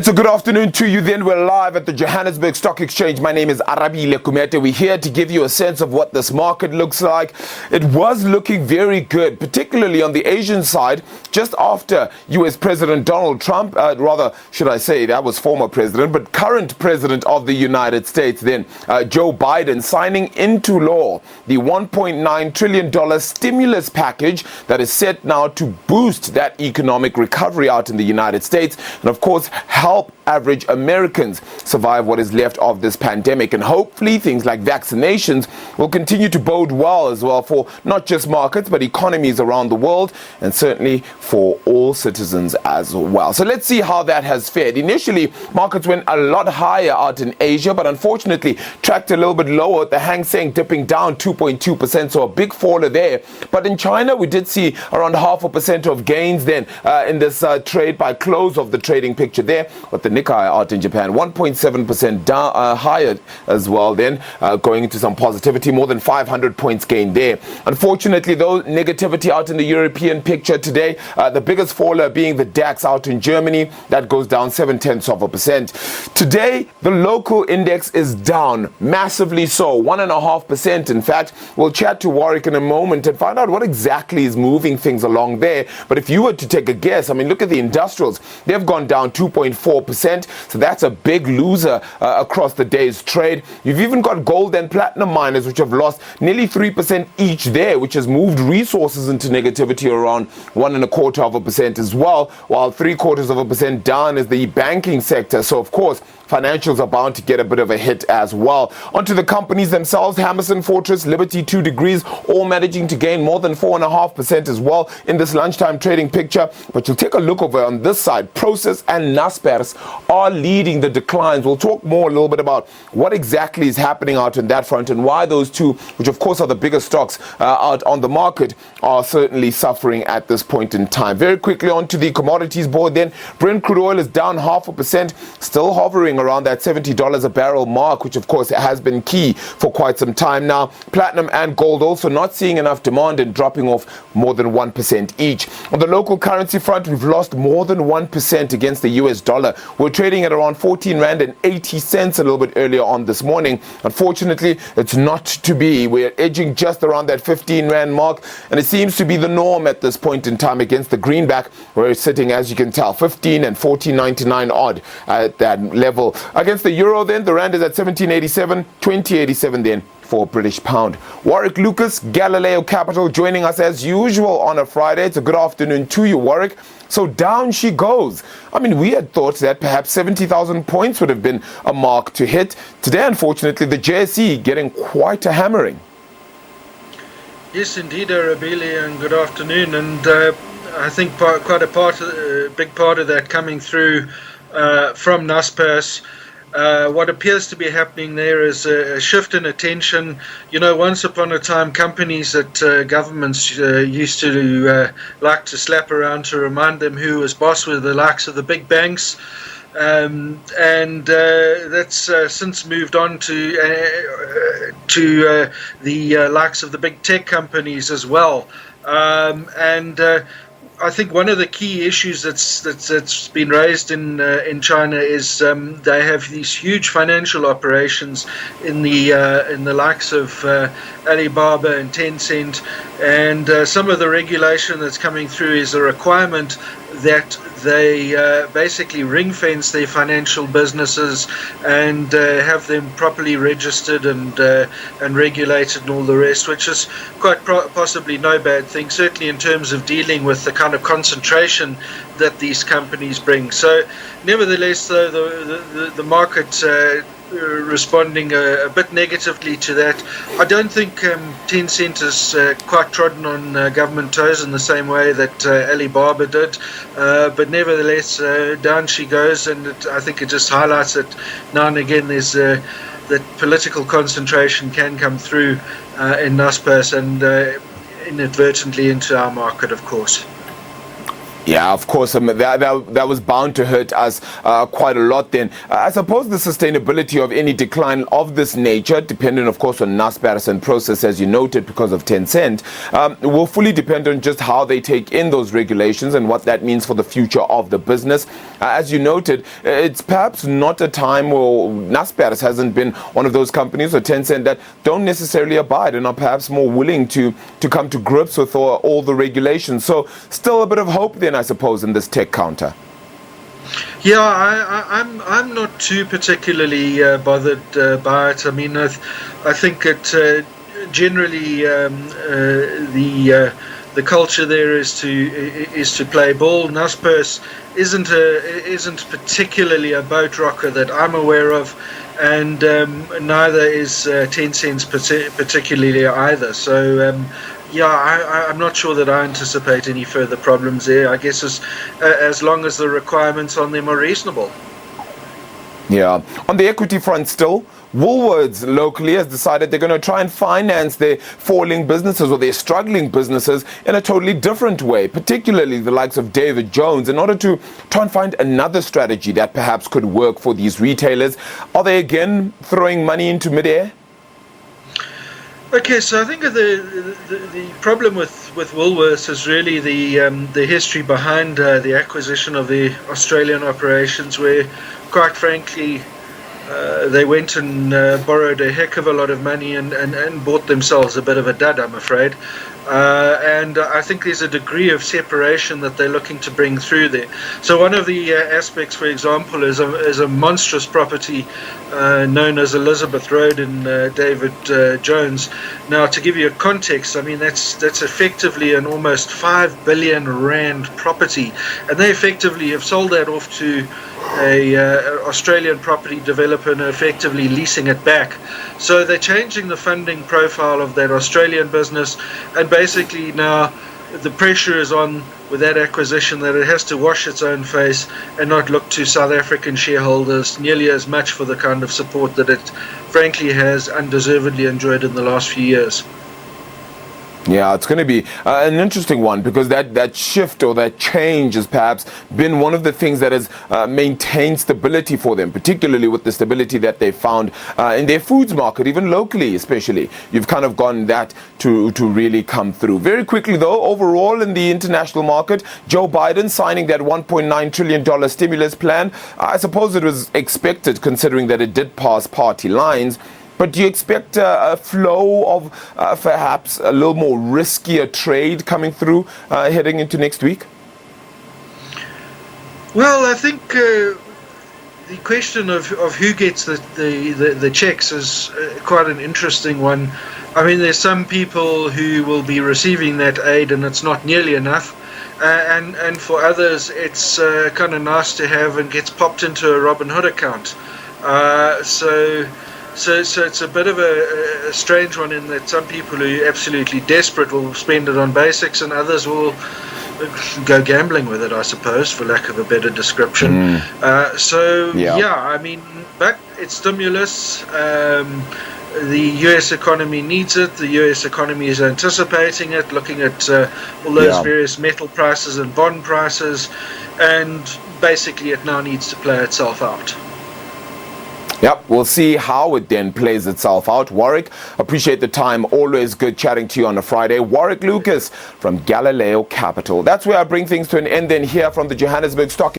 So good afternoon to you then. We're live at the Johannesburg Stock Exchange. My name is Arabile Kumete. We're here to give you a sense of what this market looks like. It was looking very good, particularly on the Asian side, just after US President Donald Trump, rather should I say that was former president, but current president of the United States then, Joe Biden, signing into law the $1.9 trillion stimulus package that is set now to boost that economic recovery out in the United States and of course help average Americans survive what is left of this pandemic. And hopefully things like vaccinations will continue to bode well as well for not just markets but economies around the world, and certainly for all citizens as well. So let's see how that has fared. Initially, markets went a lot higher out in Asia, but unfortunately tracked a little bit lower. The Hang Seng dipping down 2.2%, so a big faller there. But in China, we did see around 0.5% of gains then in this trade by close of the trading picture there. But the Nikkei out in Japan, 1.7% down, higher as well then, going into some positivity, more than 500 points gained there. Unfortunately, though, negativity out in the European picture today, the biggest faller being the DAX out in Germany. That goes down 0.7%. Today, the local index is down, massively so, 1.5%. In fact, we'll chat to Warwick in a moment and find out what exactly is moving things along there. But if you were to take a guess, I mean, look at the industrials. They've gone down 2.4%. So that's a big loser across the day's trade. You've even got gold and platinum miners, which have lost nearly 3% each there, which has moved resources into negativity around 1.25% as well, while 0.75% down is the banking sector. So, of course, financials are bound to get a bit of a hit as well. Onto the companies themselves, Hammerson, Fortress, Liberty, 2 Degrees, all managing to gain more than 4.5% as well in this lunchtime trading picture. But you'll take a look over on this side. Prosus and Naspers are leading the declines. We'll talk more a little bit about what exactly is happening out on that front and why those two, which of course are the biggest stocks out on the market, are certainly suffering at this point in time. Very quickly onto the commodities board then. Brent crude oil is down 0.5%, still hovering around that $70 a barrel mark, which of course has been key for quite some time now. Platinum and gold also not seeing enough demand and dropping off more than 1% each. On the local currency front, we've lost more than 1% against the US dollar. We're trading at around 14 Rand and 80 cents a little bit earlier on this morning. Unfortunately, it's not to be. We're edging just around that 15 Rand mark, and it seems to be the norm at this point in time against the greenback, where it's sitting, as you can tell, 15 and 14.99 odd at that level. Against the euro then, the rand is at 17.87, 20.87 then for British pound. Warwick Lucas, Galileo Capital, joining us as usual on a Friday. It's a good afternoon to you, Warwick. So down she goes. I mean, we had thought that perhaps 70,000 points would have been a mark to hit. Today, unfortunately, the JSE getting quite a hammering. Yes, indeed, Arabile, and good afternoon. And I think a big part of that coming through from Naspers. What appears to be happening there is a shift in attention. You know, once upon a time, companies that governments used to like to slap around to remind them who was boss were the likes of the big banks. And that's since moved on to the likes of the big tech companies as well. I think one of the key issues that's been raised in China is they have these huge financial operations in the likes of Alibaba and Tencent, and some of the regulation that's coming through is a requirement that they basically ring fence their financial businesses and have them properly registered and regulated and all the rest, which is quite possibly no bad thing, certainly in terms of dealing with the kind of concentration that these companies bring. So nevertheless, though, the market responding a bit negatively to that. I don't think Tencent has quite trodden on government toes in the same way that Alibaba did, but nevertheless down she goes, and I think it just highlights that now and again there's that political concentration can come through in Naspers and inadvertently into our market, of course. Yeah, of course. That was bound to hurt us quite a lot then. I suppose the sustainability of any decline of this nature, depending, of course, on Naspers and process, as you noted, because of Tencent, will fully depend on just how they take in those regulations and what that means for the future of the business. As you noted, it's perhaps not a time where Naspers hasn't been one of those companies, or Tencent, that don't necessarily abide and are perhaps more willing to come to grips with all the regulations. So still a bit of hope then, I suppose, in this tech counter. Yeah, I'm not too particularly bothered by it. I mean, I think it generally the culture there is to play ball. Naspers isn't particularly a boat rocker that I'm aware of, and neither is Tencent particularly either. So. Yeah, I'm not sure that I anticipate any further problems there. I guess as long as the requirements on them are reasonable. Yeah. On the equity front still, Woolworths locally has decided they're going to try and finance their falling businesses or their struggling businesses in a totally different way, particularly the likes of David Jones, in order to try and find another strategy that perhaps could work for these retailers. Are they again throwing money into midair? Okay, so I think the problem with Woolworths is really the history behind the acquisition of the Australian operations, where, quite frankly, they went and borrowed a heck of a lot of money and bought themselves a bit of a dud, I'm afraid. And I think there's a degree of separation that they're looking to bring through there. So one of the aspects, for example, is a monstrous property known as Elizabeth Road in David Jones. Now, to give you a context, I mean, that's effectively an almost 5 billion rand property, and they effectively have sold that off to a Australian property developer and effectively leasing it back. So they're changing the funding profile of that Australian business, and basically now the pressure is on with that acquisition that it has to wash its own face and not look to South African shareholders nearly as much for the kind of support that it frankly has undeservedly enjoyed in the last few years. Yeah, it's going to be an interesting one, because that shift or that change has perhaps been one of the things that has maintained stability for them, particularly with the stability that they found in their foods market, even locally especially. You've kind of gotten that to really come through. Very quickly though, overall in the international market, Joe Biden signing that $1.9 trillion stimulus plan, I suppose it was expected considering that it did pass party lines. But do you expect a flow of perhaps a little more riskier trade coming through heading into next week? Well, I think the question of who gets the checks is quite an interesting one. I mean, there's some people who will be receiving that aid and it's not nearly enough. And for others, it's kind of nice to have and gets popped into a Robin Hood account. So it's a bit of a strange one, in that some people who are absolutely desperate will spend it on basics, and others will go gambling with it, I suppose, for lack of a better description. Yeah, I mean, but it's stimulus. The US economy needs it. The US economy is anticipating it, looking at all those various metal prices and bond prices, and basically it now needs to play itself out. Yep, we'll see how it then plays itself out. Warwick, appreciate the time. Always good chatting to you on a Friday. Warwick Lucas from Galileo Capital. That's where I bring things to an end then here from the Johannesburg Stock